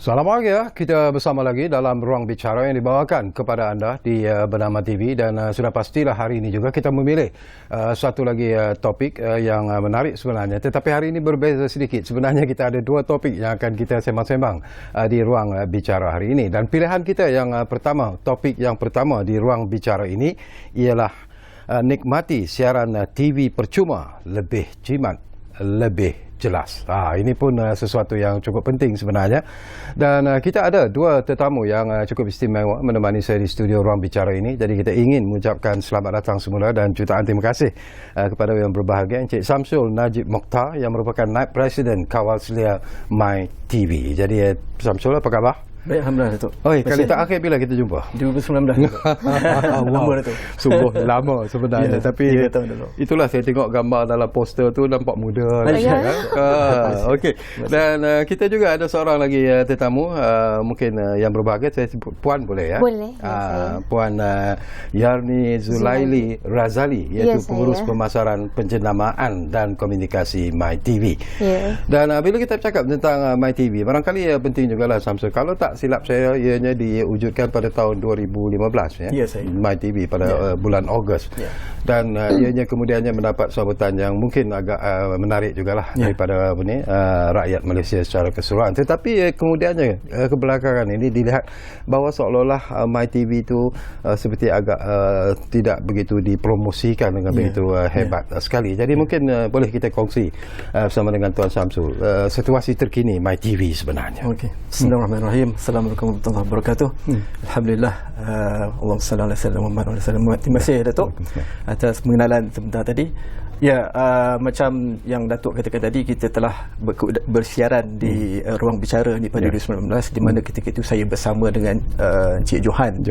Selamat pagi ya, kita bersama lagi dalam Ruang Bicara yang dibawakan kepada anda di Bernama TV dan sudah pastilah hari ini juga kita memilih satu lagi topik yang menarik sebenarnya. Tetapi hari ini berbeza sedikit. Sebenarnya kita ada dua topik yang akan kita sembang-sembang di Ruang Bicara hari ini. Dan pilihan kita yang pertama, topik yang pertama di Ruang Bicara ini ialah nikmati siaran TV percuma lebih jimat, lebih jelas. Ini pun sesuatu yang cukup penting sebenarnya. Dan kita ada dua tetamu yang cukup istimewa menemani saya di studio Ruang Bicara ini. Jadi kita ingin mengucapkan selamat datang semula dan jutaan terima kasih kepada yang berbahagia Encik Samsul Najib Mokhtar yang merupakan Naib Presiden Kawal Selia My TV. Jadi Samsul, apa khabar? Baik, alhamdulillah Datuk. Kali terakhir bila kita jumpa? 2019. Lama Datuk. Sungguh lama sebenarnya. Tapi itulah saya tengok gambar dalam poster tu nampak muda. Okey. Dan kita juga ada seorang lagi tetamu mungkin yang berbahagia. Saya sebut Puan boleh ya? Boleh. Puan Yarni Zulaili Razali, iaitu pengurus pemasaran penjenamaan dan komunikasi My TV. Dan bila kita bercakap tentang My TV, barangkali penting jugalah Samsul, kalau tak silap saya, ianya diwujudkan pada tahun 2015 ya. My TV pada bulan Ogos. Dan ianya kemudiannya mendapat sambutan yang mungkin agak menarik jugalah daripada rakyat Malaysia secara keseluruhan. Tetapi kemudiannya kebelakangan ini dilihat bahawa seolah-olah My TV itu seperti agak tidak begitu dipromosikan dengan begitu hebat sekali. Jadi mungkin boleh kita kongsi bersama dengan Tuan Samsul situasi terkini My TV sebenarnya. Okey. Bismillahirrahmanirrahim. Assalamualaikum warahmatullahi wabarakatuh. Alhamdulillah. Allahumma salli ala sayyidina Muhammad wa ala sallam. Terima kasih Datuk atas pengenalan sebentar tadi. Ya, macam yang Datuk katakan tadi, kita telah bersiaran di Ruang Bicara ni pada 2019, di mana ketika itu saya bersama dengan Encik Johan,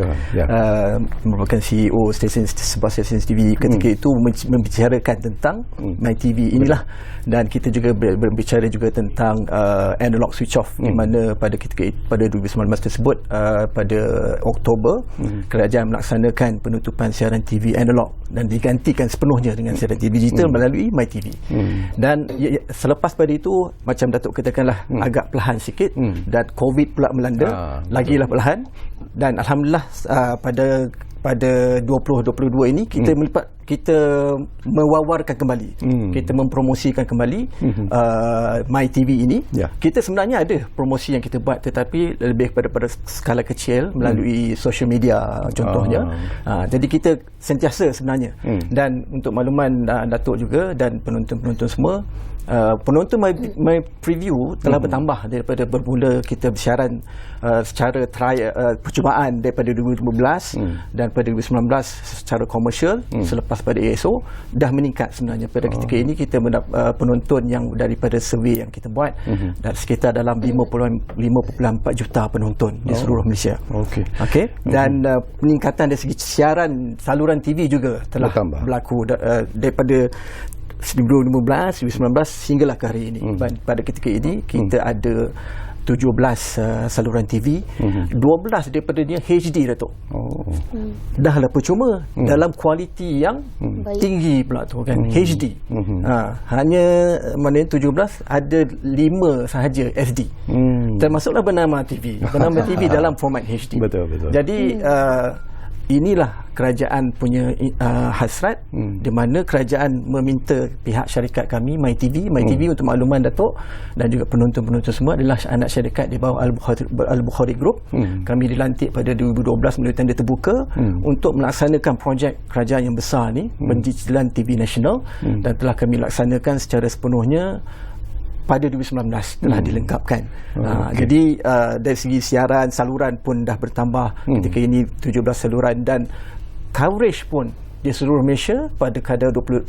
merupakan CEO sebuah stesen TV ketika itu, membicarakan tentang My TV inilah. Dan kita juga berbicara juga tentang analog switch off, di mana pada 2019 tersebut, pada Oktober, kerajaan melaksanakan penutupan siaran TV analog dan digantikan sepenuhnya dengan siaran TV digital melalui My TV. Dan selepas pada itu, macam Datuk katakanlah, agak perlahan sikit, dan COVID pula melanda, lagilah perlahan. Dan alhamdulillah pada 2022 ini kita mewawarkan kembali, kita mempromosikan kembali My TV ini. Kita sebenarnya ada promosi yang kita buat, tetapi lebih pada skala kecil melalui social media contohnya. Jadi kita sentiasa sebenarnya. Dan untuk makluman Datuk juga dan penonton-penonton semua, penonton My Preview telah bertambah daripada bermula kita bersiaran secara percubaan daripada 2015 dan pada 2019 secara komersial. Selepas pada ASO dah meningkat sebenarnya. Pada ketika ini kita mendapat penonton yang daripada survey yang kita buat dan sekitar dalam 5.4 juta penonton di seluruh Malaysia. Okey. Dan peningkatan dari segi siaran saluran TV juga telah berlaku daripada 2015, 2019 hinggalah ke hari ini. Pada ketika ini kita ada 17 saluran TV, 12 daripadanya HD Datuk. Dah lah percuma dalam kualiti yang tinggi pula tu kan, HD. Hanya maknanya 17 ada 5 sahaja SD. Termasuklah Bernama TV. Bernama TV dalam format HD. Betul. Jadi inilah kerajaan punya hasrat, di mana kerajaan meminta pihak syarikat kami My TV untuk makluman Datuk dan juga penonton-penonton semua adalah anak syarikat di bawah Al-Bukhari Group. Kami dilantik pada 2012 melalui tender terbuka untuk melaksanakan projek kerajaan yang besar ni, pendidikan TV nasional, dan telah kami laksanakan secara sepenuhnya pada 2019 telah dilengkapkan. Jadi dari segi siaran, saluran pun dah bertambah. Ketika ini 17 saluran dan coverage pun di seluruh Malaysia pada kadar 95.7%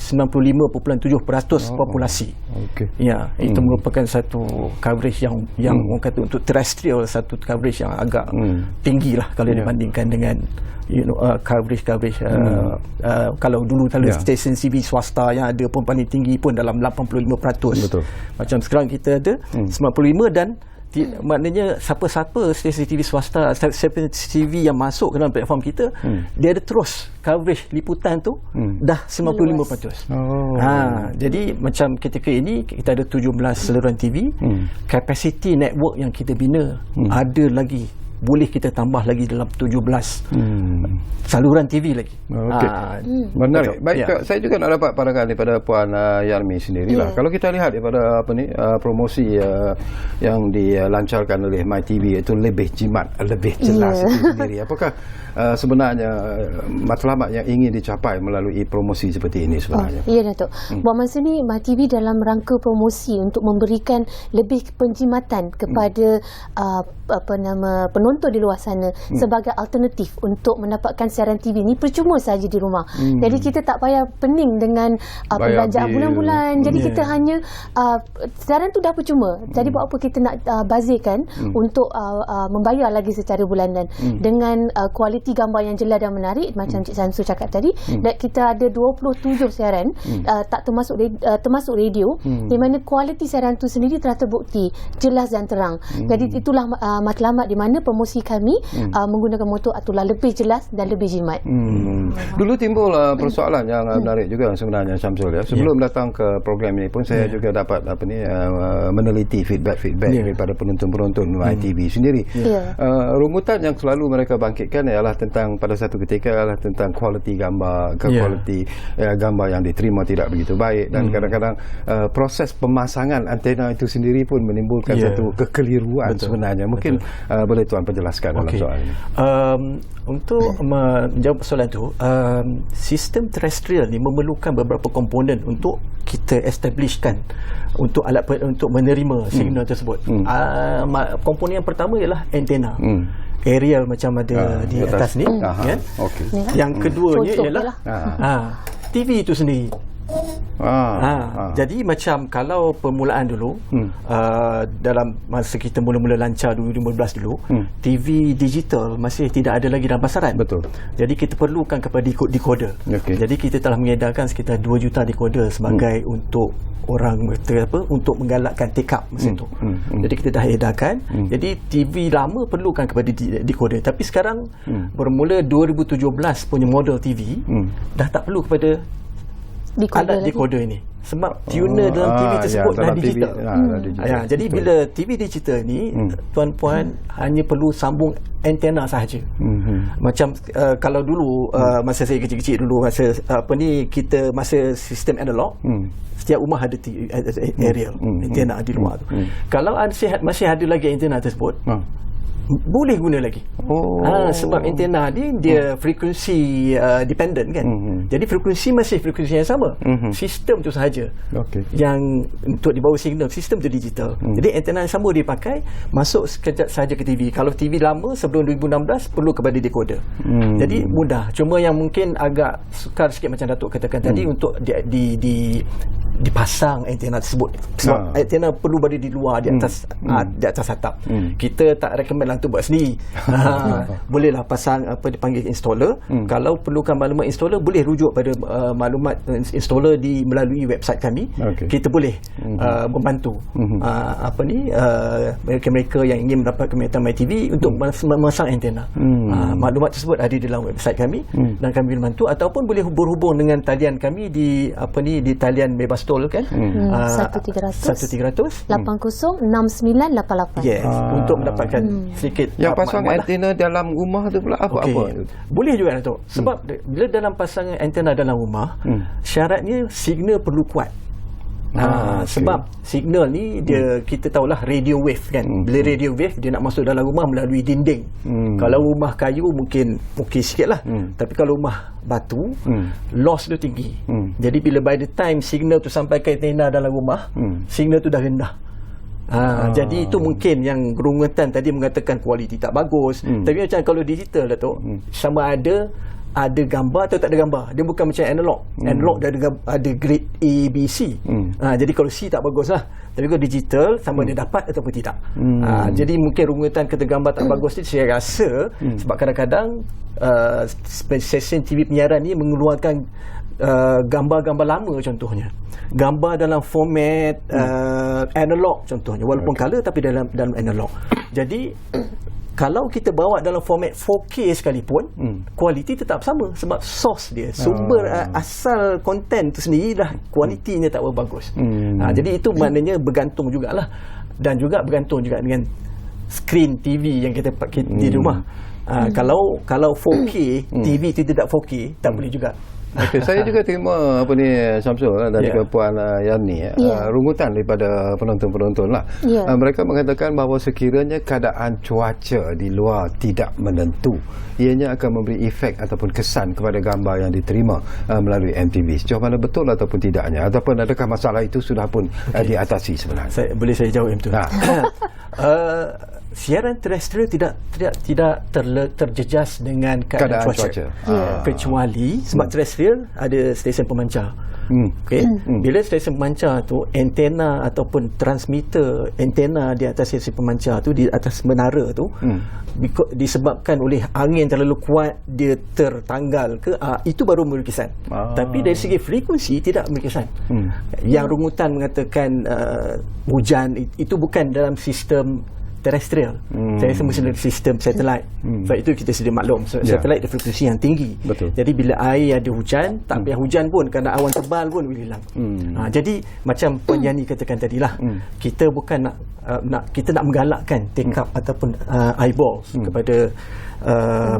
populasi. Itu merupakan satu coverage yang orang kata untuk terrestrial, satu coverage yang agak tinggi lah kalau dibandingkan dengan coverage kalau dulu stesen TV swasta yang ada pun paling tinggi pun dalam 85%. Macam sekarang kita ada 95 dan 97% Maknanya siapa-siapa stesen TV swasta, stesen TV yang masuk ke dalam platform kita, dia ada terus coverage liputan tu dah 95%. Jadi macam ketika ini kita ada 17 saluran TV, kapasiti network yang kita bina ada lagi, boleh kita tambah lagi dalam 17 saluran TV lagi. Menarik. Baik, saya juga nak dapat pandangan daripada Puan Yarmi sendirilah. Kalau kita lihat daripada promosi yang dilancarkan oleh MyTV itu lebih jimat, lebih jelas itu sendiri. Apakah sebenarnya matlamat yang ingin dicapai melalui promosi seperti ini sebenarnya? Ya, Datuk. Buat masa ni MyTV dalam rangka promosi untuk memberikan lebih penjimatan kepada penonton di luar sana sebagai alternatif untuk mendapatkan siaran TV ni percuma saja di rumah. Jadi kita tak payah pening dengan pembelanjaan bulan-bulan. Jadi kita hanya siaran tu dah percuma. Jadi buat apa kita nak bazirkan untuk membayar lagi secara bulanan dengan kualiti gambar yang jelas dan menarik macam Cik Samsul cakap tadi. Dan kita ada 27 siaran tak termasuk radio, di mana kualiti siaran tu sendiri telah terbukti jelas dan terang. Jadi itulah matlamat di mana promosi kami menggunakan motor Atullah lebih jelas dan lebih jimat. Dulu timbul persoalan yang menarik juga sebenarnya, Syamsul, ya. Sebelum datang ke program ini pun saya juga dapat meneliti feedback daripada penonton-penonton MyTV sendiri. Rumutan yang selalu mereka bangkitkan ialah tentang, pada satu ketika adalah tentang kualiti gambar, kualiti gambar yang diterima tidak begitu baik, dan kadang-kadang proses pemasangan antena itu sendiri pun menimbulkan satu kekeliruan sebenarnya. Mungkin boleh Tuan penjelaskan dalam soal ini. Untuk menjawab soalan tu, sistem terestrial ni memerlukan beberapa komponen untuk kita establishkan untuk alat untuk menerima signal tersebut. Komponen yang pertama ialah antena. Aerial macam ada di atas ni, kan? Yang keduanya ialah TV itu sendiri. Jadi macam kalau permulaan dulu, dalam masa kita mula-mula lancar 2015 dulu, TV digital masih tidak ada lagi dalam pasaran. Betul. Jadi kita perlukan kepada decoder. Jadi kita telah mengedarkan sekitar 2 juta decoder sebagai untuk orang untuk menggalakkan take up masa tu. Jadi kita dah edarkan. Jadi TV lama perlukan kepada decoder, tapi sekarang bermula 2017 punya model TV dah tak perlu kepada alat decoder ini, sebab tuner dalam TV tersebut dah digital. Jadi bila TV digital ni, tuan-puan hanya perlu sambung antena sahaja. Macam kalau dulu masa saya kecil-kecil dulu, masa kita masa sistem analog, setiap rumah ada aerial antena di luar tu. Kalau masih ada lagi antena tersebut, boleh guna lagi. Sebab antena dia frekuensi dependent, kan. Jadi frekuensi masih frekuensi yang sama. Sistem tu sahaja yang untuk dibawa signal, sistem tu digital. Jadi antena yang sama dipakai, masuk sekejap sahaja ke TV. Kalau TV lama sebelum 2016 perlu kepada decoder. Jadi mudah. Cuma yang mungkin agak sukar sikit macam Datuk katakan tadi, untuk dipasang antena tersebut. Sebab antena perlu berada di luar, di atas atap. Kita tak recommend untuk buat sendiri. Bolehlah pasang dipanggil installer. Kalau perlukan maklumat installer, boleh rujuk pada maklumat installer melalui website kami. Kita boleh membantu mereka-mereka yang ingin mendapat keminatan MyTV untuk memasang antena. Maklumat tersebut ada di dalam website kami, dan kami membantu, ataupun boleh berhubung dengan talian kami di talian bebas tol, kan. 1300 806988. Untuk mendapatkan sedikit yang pasang antena dalam rumah tu pula apa boleh juga, Datuk. Sebab bila dalam pasangan antena dalam rumah, syaratnya signal perlu kuat. Sebab signal ni kita tahulah radio wave, kan. Bila radio wave dia nak masuk dalam rumah melalui dinding. Kalau rumah kayu mungkin sikit lah, tapi kalau rumah batu, loss dia tinggi. Jadi bila by the time signal tu sampai ke antena dalam rumah, signal tu dah rendah. Jadi itu mungkin yang rungatan tadi mengatakan kualiti tak bagus. Tapi macam kalau digital, Datuk, sama ada gambar atau tak ada gambar. Dia bukan macam analog. Analog dah ada grade A, B, C. Jadi kalau C tak bagus lah. Tapi kalau digital, sama ada dapat ataupun tidak. Jadi mungkin rungatan kata gambar tak bagus ni, saya rasa sebab kadang-kadang stesen TV penyiaran ni mengeluarkan gambar-gambar lama contohnya, gambar dalam format analog contohnya, walaupun color tapi dalam analog. Jadi kalau kita bawa dalam format 4K sekalipun, kualiti tetap sama sebab source dia, sumber asal konten tu sendiri dah kualitinya tak bagus. Jadi itu maknanya bergantung jugalah, dan juga bergantung juga dengan skrin TV yang kita di rumah. Kalau 4K TV itu tidak 4K, tak boleh juga. Okay, saya juga terima Syamsul dari Puan Yani rungutan daripada penonton-penonton lah. Mereka mengatakan bahawa sekiranya keadaan cuaca di luar tidak menentu, ianya akan memberi efek ataupun kesan kepada gambar yang diterima melalui MTV. Sejauh mana betul ataupun tidaknya, ataupun adakah masalah itu sudah pun diatasi sebenarnya? Boleh saya jawab yang itu. Siaran terestrial tidak terjejas dengan keadaan cuaca. Kecuali sebab terestrial ada stesen pemancar. Bila stesen pemancar tu, antena ataupun transmitter antena di atas stesen pemancar tu, di atas menara tu, disebabkan oleh angin terlalu kuat dia tertanggal ke, itu baru memberi kesan. Tapi dari segi frekuensi tidak memberi kesan. Yang rungutan mengatakan hujan itu bukan dalam sistem terestrial. Saya rasa mesti dari sistem satelit. Sebab itu kita sedia maklum, satelit ada frekuensi yang tinggi. Betul. Jadi bila air ada hujan, tak payah hujan pun, kerana awan tebal pun boleh hilang. Jadi macam Puan Yani katakan tadilah, kita bukan kita nak menggalakkan take up ataupun eyeballs kepada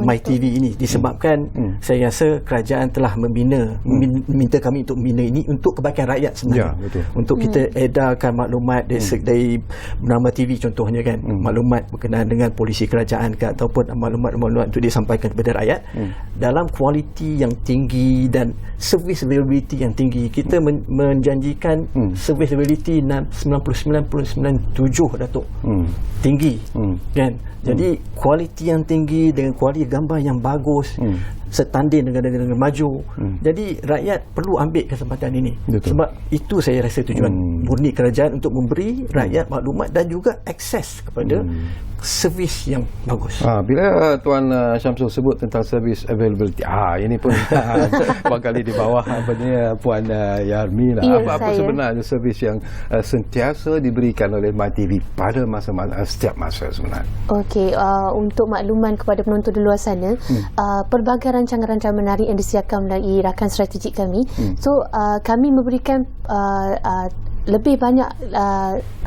MyTV ini, disebabkan saya rasa kerajaan telah meminta kami untuk membina ini untuk kebaikan rakyat sebenarnya. Untuk kita edarkan maklumat dari bernama TV contohnya kan, maklumat berkenaan dengan polisi kerajaan ke, ataupun maklumat-maklumat untuk disampaikan kepada rakyat dalam kualiti yang tinggi dan service availability yang tinggi. Kita menjanjikan service availability 99.97 Datuk. Tinggi kan. Jadi kualiti yang tinggi dengan kualiti gambar yang bagus, setanding dengan negara maju. Jadi rakyat perlu ambil kesempatan ini. Sebab itu saya rasa tujuan murni kerajaan, untuk memberi rakyat maklumat dan juga akses kepada servis yang bagus. Bila Tuan Syamsul sebut tentang service availability, ini pun barangkali di bawah Puan Yarmi lah. Apa sebenarnya servis yang sentiasa diberikan oleh MyTV pada setiap masa sebenarnya? Okey, untuk makluman kepada penonton di luar sana, pelbagai rancangan-rancangan menarik yang disiapkan melalui rakan strategik kami. So kami memberikan lebih banyak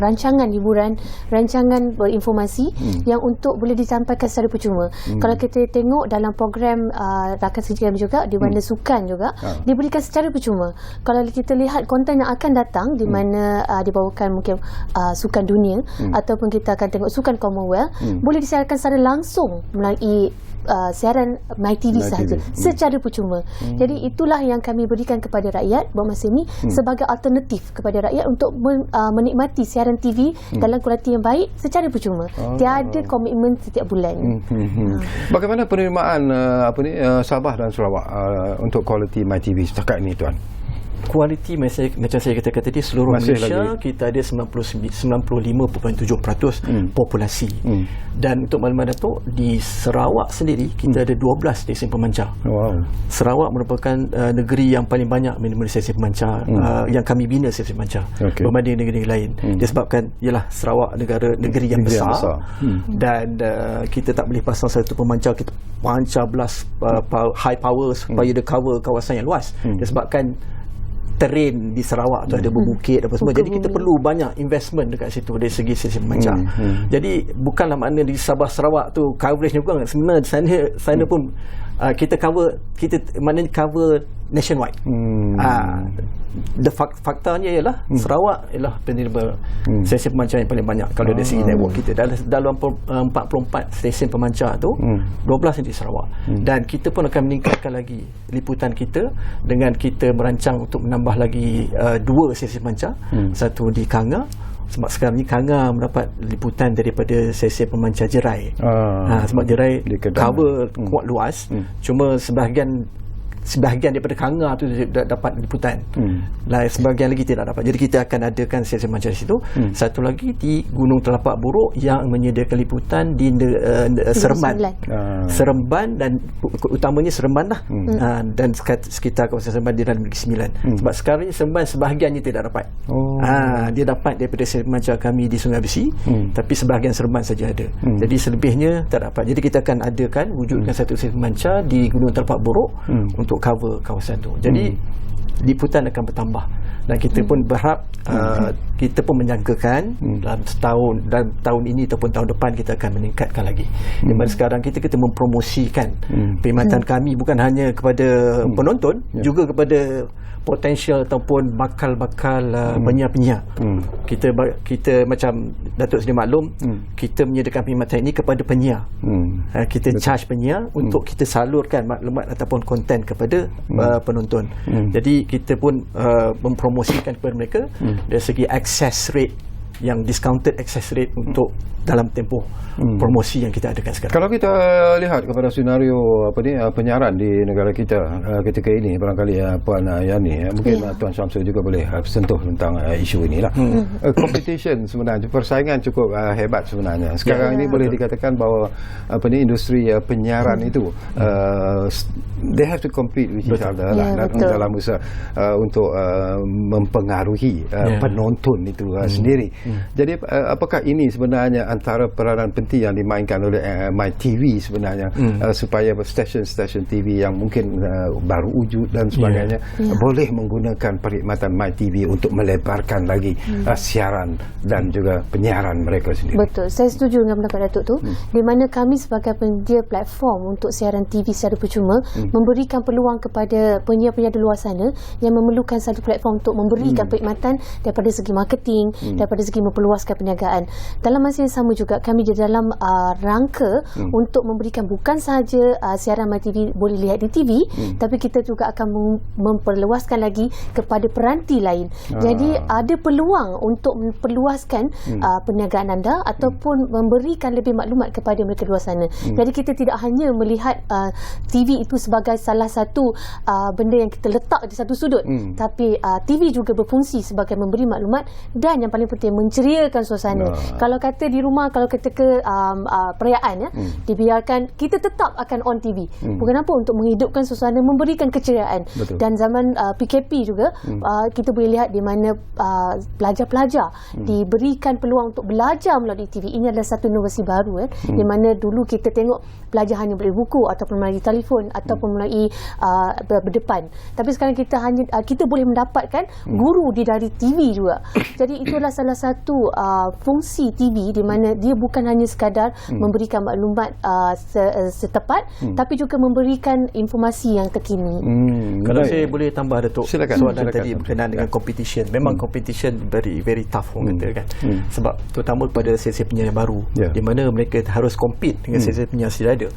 rancangan hiburan, rancangan berinformasi yang untuk boleh disampaikan secara percuma. Kalau kita tengok dalam program rakan strategik kami juga, di mana sukan juga diberikan secara percuma. Kalau kita lihat konten yang akan datang, di mana dibawakan mungkin sukan dunia, ataupun kita akan tengok sukan Commonwealth, boleh disiarkan secara langsung melalui siaran MyTV sahaja, secara percuma. Jadi itulah yang kami berikan kepada rakyat bermasa ini sebagai alternatif kepada rakyat untuk menikmati siaran TV dalam kualiti yang baik secara percuma. Tiada komitmen setiap bulan. Bagaimana penerimaan Sabah dan Sarawak untuk kualiti MyTV setakat ini, Tuan? Kualiti macam saya katakan tadi, seluruh Malaysia kita ada 95.7% populasi. Dan untuk maklumat Datuk, di Sarawak sendiri kita ada 12 stesen pemancar. Sarawak merupakan negeri yang paling banyak minimum stesen pemancar, yang kami bina stesen pemancar berbanding negeri lain. Disebabkan ialah Sarawak negeri yang besar. Dan kita tak boleh pasang satu pemancar, kita pancar belas high power supaya dia cover kawasan yang luas. Disebabkan terrain di Sarawak tu ada berbukit apa semua, jadi kita perlu banyak investment dekat situ dari segi stesen pemancar. Jadi bukanlah makna di Sabah Sarawak tu coverage ni bukan, sebenarnya sana pun kita maknanya cover nationwide. Faktanya ialah Sarawak ialah penerima stesen pemancar yang paling banyak kalau dari segi network kita. Dalam 44 stesen pemancar tu, 12 di Sarawak. Dan kita pun akan meningkatkan lagi liputan kita dengan kita merancang untuk menambah lagi 2 stesen pemancar, satu di Kanga. Sebab sekarang ni Kanga mendapat liputan daripada stesen pemancar Jerai. Sebab Jerai cover kuat luas, cuma sebahagian sebahagian daripada Kanga tu dapat liputan. Sebahagian lagi tidak dapat. Jadi kita akan adakan sesi macam situ. Satu lagi di Gunung Telapak Buruk yang menyediakan liputan di Seremban. Seremban dan utamanya Seremban lah. Dan sekitar kawasan Seremban di dalam Negeri Sembilan. Sebab sekarang ni Seremban sebahagiannya tidak dapat. Dia dapat daripada sesi macam kami di Sungai Besi, tapi sebahagian Seremban saja ada. Jadi selebihnya tak dapat. Jadi kita akan adakan wujudkan satu sesi manca di Gunung Telapak Buruk untuk cover kawasan tu. Jadi liputan akan bertambah dan kita pun berharap kita pun menjangkakan dalam tahun ini ataupun tahun depan kita akan meningkatkan lagi. Di mana sekarang kita mempromosikan perkhidmatan kami bukan hanya kepada penonton, juga kepada potensial ataupun bakal penyiar-penyiar. Kita macam Datuk sedia maklum, kita menyediakan perkhidmatan ini kepada penyiar. Kita charge penyiar untuk kita salurkan maklumat ataupun konten kepada penonton. Jadi kita pun mempromosikan kepada mereka dari segi access rate, yang discounted access rate untuk dalam tempoh promosi yang kita adakan sekarang. Kalau kita lihat kepada senario penyiaran di negara kita ketika ini, barangkali Puan Yani, mungkin Tuan Syamsul juga boleh sentuh tentang isu inilah. Competition sebenarnya, persaingan cukup hebat sebenarnya. Sekarang ini boleh dikatakan bahawa industri penyiaran itu they have to compete with each other lah dalam usaha untuk mempengaruhi penonton itu sendiri. Jadi apakah ini sebenarnya antara peranan penting yang dimainkan oleh MyTV sebenarnya, supaya stesen-stesen TV yang mungkin baru wujud dan sebagainya boleh menggunakan perkhidmatan MyTV untuk melebarkan lagi siaran dan juga penyiaran mereka sendiri. Betul, saya setuju dengan pendapat Datuk tu, di mana kami sebagai penyedia platform untuk siaran TV secara percuma memberikan peluang kepada penyiar-penyiar di luar sana yang memerlukan satu platform untuk memberikan perkhidmatan daripada segi marketing, daripada segi memperluaskan perniagaan. Dalam masa yang sama juga kami di dalam rangka untuk memberikan bukan sahaja siaran MyTV boleh lihat di TV, tapi kita juga akan memperluaskan lagi kepada peranti lain. Jadi ada peluang untuk memperluaskan perniagaan anda ataupun memberikan lebih maklumat kepada mereka di luar sana. Jadi kita tidak hanya melihat TV itu sebagai salah satu benda yang kita letak di satu sudut, tapi TV juga berfungsi sebagai memberi maklumat dan yang paling penting menceriakan suasana. Kalau kata di rumah, kalau ketika perayaan dibiarkan, kita tetap akan on TV. Bukan apa, untuk menghidupkan suasana, memberikan keceriaan. Dan zaman PKP juga kita boleh lihat di mana pelajar-pelajar diberikan peluang untuk belajar melalui TV. Ini adalah satu inovasi baru di mana dulu kita tengok pelajar hanya melalui buku ataupun melalui telefon ataupun melalui berdepan. Tapi sekarang kita boleh mendapatkan guru dari TV juga. Jadi itulah salah satu fungsi TV di mana dia bukan hanya sekadar memberikan maklumat setepat, tapi juga memberikan informasi yang terkini. Kalau saya boleh tambah Datuk, soalan tadi berkenaan dengan competition. Memang competition very tough orang kata kan. Sebab terutama kepada sesi penyiar yang baru, di mana mereka harus compete dengan sesi penyiar yang ada.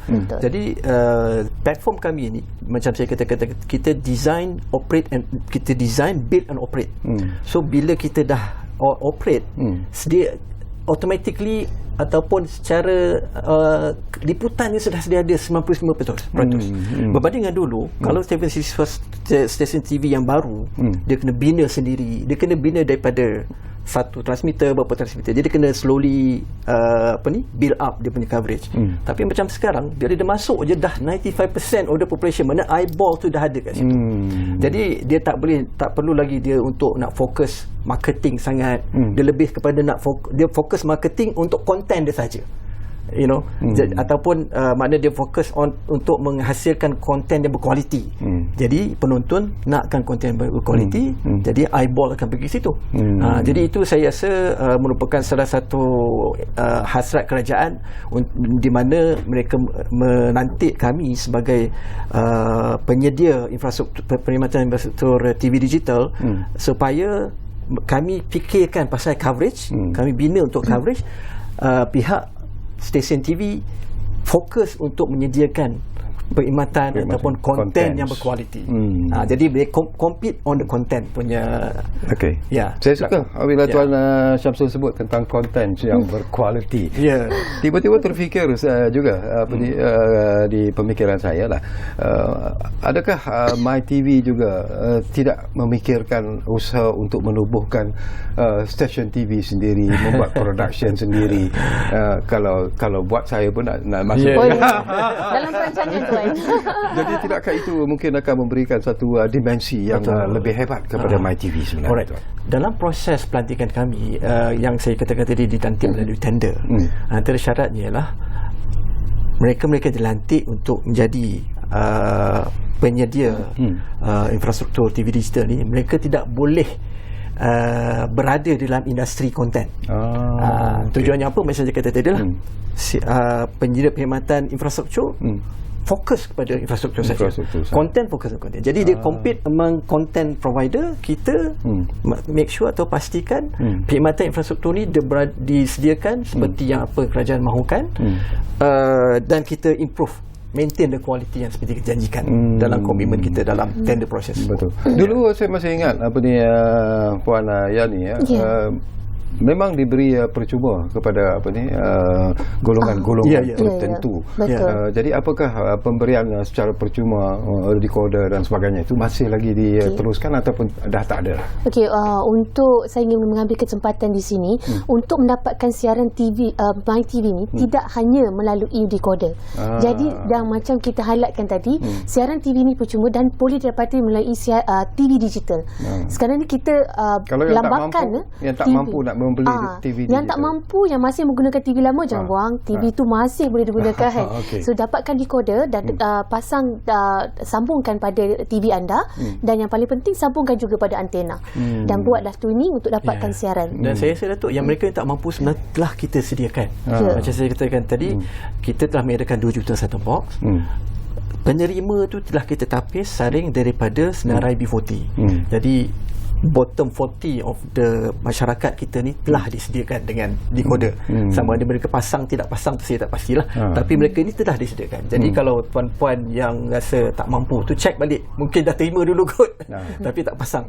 Jadi platform kami ini, macam saya kata, kita design, operate and kita design, build and operate. So bila kita dah operate, sedia automatically ataupun secara liputannya sudah sedia ada 99%. Berbanding dengan dulu, kalau stesen TV yang baru, dia kena bina sendiri, dia kena bina daripada satu transmitter, berapa transmitter, jadi dia kena slowly build up dia punya coverage. Tapi macam sekarang, bila dia masuk je dah 95% of the population, mana eyeball tu dah ada kat situ. Jadi dia tak perlu lagi dia untuk nak fokus marketing sangat. Dia lebih kepada dia fokus marketing untuk konten dia saja. Ataupun makna dia fokus untuk menghasilkan konten yang berkualiti. Jadi penonton nakkan konten yang berkualiti, jadi eyeball akan pergi situ. Jadi itu saya rasa merupakan salah satu hasrat kerajaan di mana mereka menantik kami sebagai penyedia perkhidmatan infrastruktur TV digital, supaya kami fikirkan pasal coverage, kami bina untuk coverage. Pihak stesen TV fokus untuk menyediakan perkhidmatan ataupun konten yang berkualiti. Jadi dia compete on the content punya. Okey. Ya. Saya suka bila Tuan Syamsul sebut tentang konten yang berkualiti. Ya. Tiba-tiba terfikir juga di pemikiran saya lah, adakah MyTV juga tidak memikirkan usaha untuk menubuhkan stesen TV sendiri, membuat production sendiri? Kalau buat saya pun nak masuk. Dalam perancangan Tuan. Jadi tidakkah itu mungkin akan memberikan satu dimensi yang lebih hebat kepada MyTV sebenarnya? Alright. Dalam proses pelantikan kami yang saya katakan tadi dilantik melalui tender, antara syaratnya ialah mereka dilantik untuk menjadi penyedia infrastruktur TV digital ni. Mereka tidak boleh berada dalam industri konten. Tujuannya apa? Macam saya kata tadi lah, penyedia perkhidmatan infrastruktur fokus kepada infrastruktur saja. Konten fokus ke konten. Jadi dia compete among content provider. Kita make sure atau pastikan perkhidmatan infrastruktur ni disediakan seperti yang apa kerajaan mahukan, dan kita improve, maintain the quality yang seperti kita janjikan dalam komitmen kita dalam tender proses. Betul. Dulu saya masih ingat Puan Yani memang diberi percuma kepada golongan-golongan tertentu. Jadi apakah pemberian secara percuma decoder dan sebagainya itu masih lagi diteruskan ataupun dah tak ada? Okey, untuk saya ingin mengambil kesempatan di sini untuk mendapatkan siaran TV MyTV ni tidak hanya melalui decoder. Jadi dah macam kita highlightkan tadi, siaran TV ni percuma dan boleh didapati melalui TV digital. Sekarang ni kita kalau lambakan yang tak mampu nak membeli TV yang digital, tak mampu, yang masih menggunakan TV lama, jangan buang. TV tu masih boleh digunakan. So dapatkan decoder dan sambungkan pada TV anda, dan yang paling penting sambungkan juga pada antena, dan buatlah tuning untuk dapatkan siaran. Dan saya rasa Datuk, yang mereka yang tak mampu sebenarnya telah kita sediakan. Macam saya katakan tadi, kita telah menyediakan 2 juta set-top box. Penerima tu telah kita tapis saring daripada senarai B40. Jadi bottom 40 of the masyarakat kita ni telah disediakan dengan decoder. Sama ada mereka pasang tidak pasang tu saya tak pastilah, tapi mereka ni telah disediakan. Jadi kalau puan-puan yang rasa tak mampu tu, check balik, mungkin dah terima dulu kot tapi tak pasang.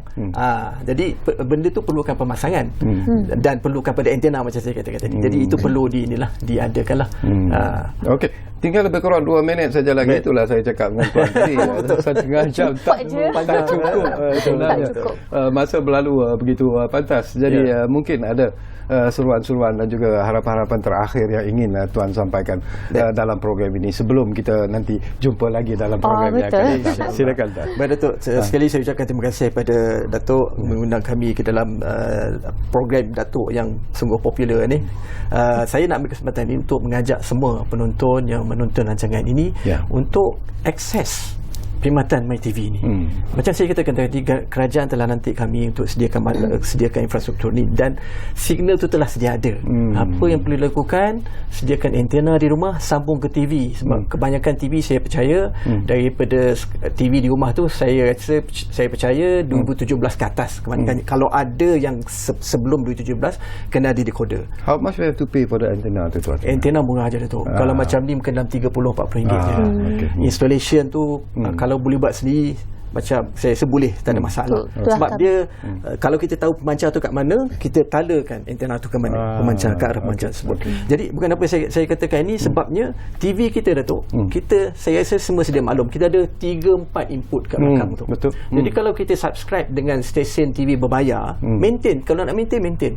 Jadi benda tu perlukan pemasangan dan perlukan pada antena macam saya katakan tadi. Jadi itu perlu diadakanlah. Okey, tinggal lebih kurang 2 minit saja lagi. Itulah saya cakap dengan tuan tadi, 1.5 jam tak cukup sebenarnya. Masa berlalu begitu pantas. Jadi mungkin ada seruan-seruan dan juga harapan-harapan terakhir yang ingin tuan sampaikan dalam program ini sebelum kita nanti jumpa lagi dalam program yang akan datang. Silakan Tuan. Baik Datuk, sekali saya ucapkan terima kasih kepada Datuk mengundang kami ke dalam program Datuk yang sungguh popular ni. Saya nak ambil kesempatan ini untuk mengajak semua penonton yang menonton rancangan ini untuk akses perkhidmatan MyTV ni. Macam saya katakan tadi, kerajaan telah nanti kami untuk sediakan infrastruktur ni, dan signal tu telah sedia ada. Apa yang perlu dilakukan, sediakan antena di rumah, sambung ke TV. Sebab kebanyakan TV saya percaya daripada TV di rumah tu, saya percaya 2017 ke atas kebanyakan. Kalau ada yang sebelum 2017, kena ada decoder. How much we have to pay for the antenna tu Tuan? Antena murah aja tu. Kalau macam ni mungkin dalam 30-40 ringgit je. Installation tu kalau boleh buat sendiri, macam saya rasa boleh, tak ada masalah. Sebab dia kalau kita tahu pemancar tu kat mana, kita talakan antena tu ke mana, pemancar ke arah pemancar tersebut. Jadi bukan apa saya katakan ini, sebabnya TV kita Datuk, saya rasa semua sedia maklum, kita ada 3-4 input kat belakang tu. Betul. Jadi kalau kita subscribe dengan stesen TV berbayar, maintain. Kalau nak maintain.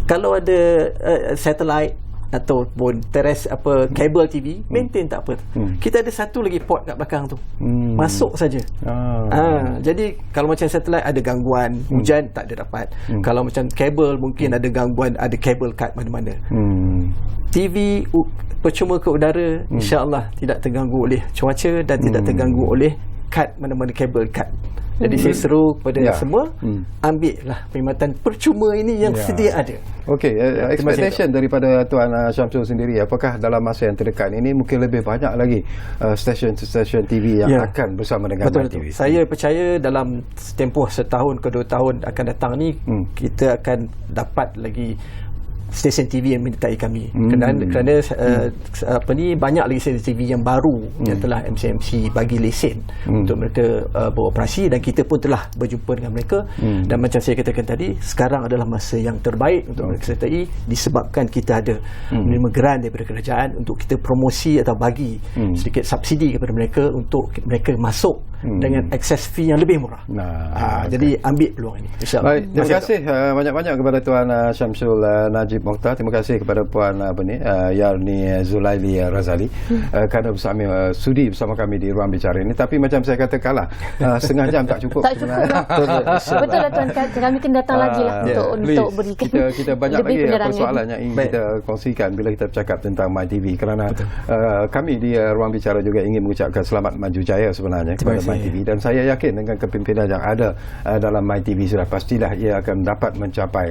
Kalau ada satellite ataupun kabel TV, maintain tak apa. Kita ada satu lagi port kat belakang tu, masuk saja. Jadi kalau macam satellite ada gangguan, hujan tak ada dapat. Kalau macam kabel mungkin ada gangguan, ada kabel cut mana-mana. TV percuma ke udara, insya-Allah tidak terganggu oleh cuaca dan tidak terganggu oleh cut mana-mana kabel cut. Jadi saya seru kepada semua, ambillah perkhidmatan percuma ini yang sedia ada. Okey, expectation daripada Tuan Syamsul sendiri, apakah dalam masa yang terdekat ini mungkin lebih banyak lagi stesen-stesen TV yang akan bersama dengan MyTV? Saya percaya dalam tempoh 1 tahun ke 2 tahun akan datang ni, kita akan dapat lagi stesen TV yang menyertai kami. Kerana banyak lagi stesen TV yang baru yang telah MCMC bagi lesen untuk mereka beroperasi, dan kita pun telah berjumpa dengan mereka. Dan macam saya katakan tadi, sekarang adalah masa yang terbaik untuk mereka sertai, disebabkan kita ada menerima grant daripada kerajaan untuk kita promosi atau bagi sedikit subsidi kepada mereka untuk mereka masuk dengan akses fee yang lebih murah. Jadi ambil peluang ini, insyaAllah. Baik, terima kasih banyak-banyak kepada Tuan Syamsul Najib Mokhtar. Terima kasih kepada Puan Yarni Zulaili Razali kerana sudi bersama kami di ruang bicara ini. Tapi macam saya katakanlah, setengah jam tak cukup. Tak cukup lah. Betul lah Tuan, kami kena datang lagi lah untuk berikan kita banyak lebih lagi penerangan. persoalan yang ingin kita kongsikan bila kita bercakap tentang MyTV, kerana kami di ruang bicara juga ingin mengucapkan selamat maju jaya sebenarnya kepada MyTV, dan saya yakin dengan kepimpinan yang ada dalam MyTV sudah pastilah ia akan dapat mencapai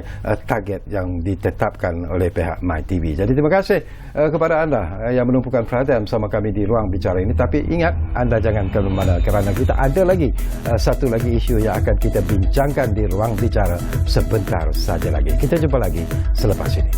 target yang ditetapkan oleh pihak MyTV. Jadi terima kasih kepada anda yang menumpukan perhatian bersama kami di ruang bicara ini. Tapi ingat, anda jangan ke mana, kerana kita ada lagi satu lagi isu yang akan kita bincangkan di ruang bicara sebentar saja lagi. Kita jumpa lagi selepas ini.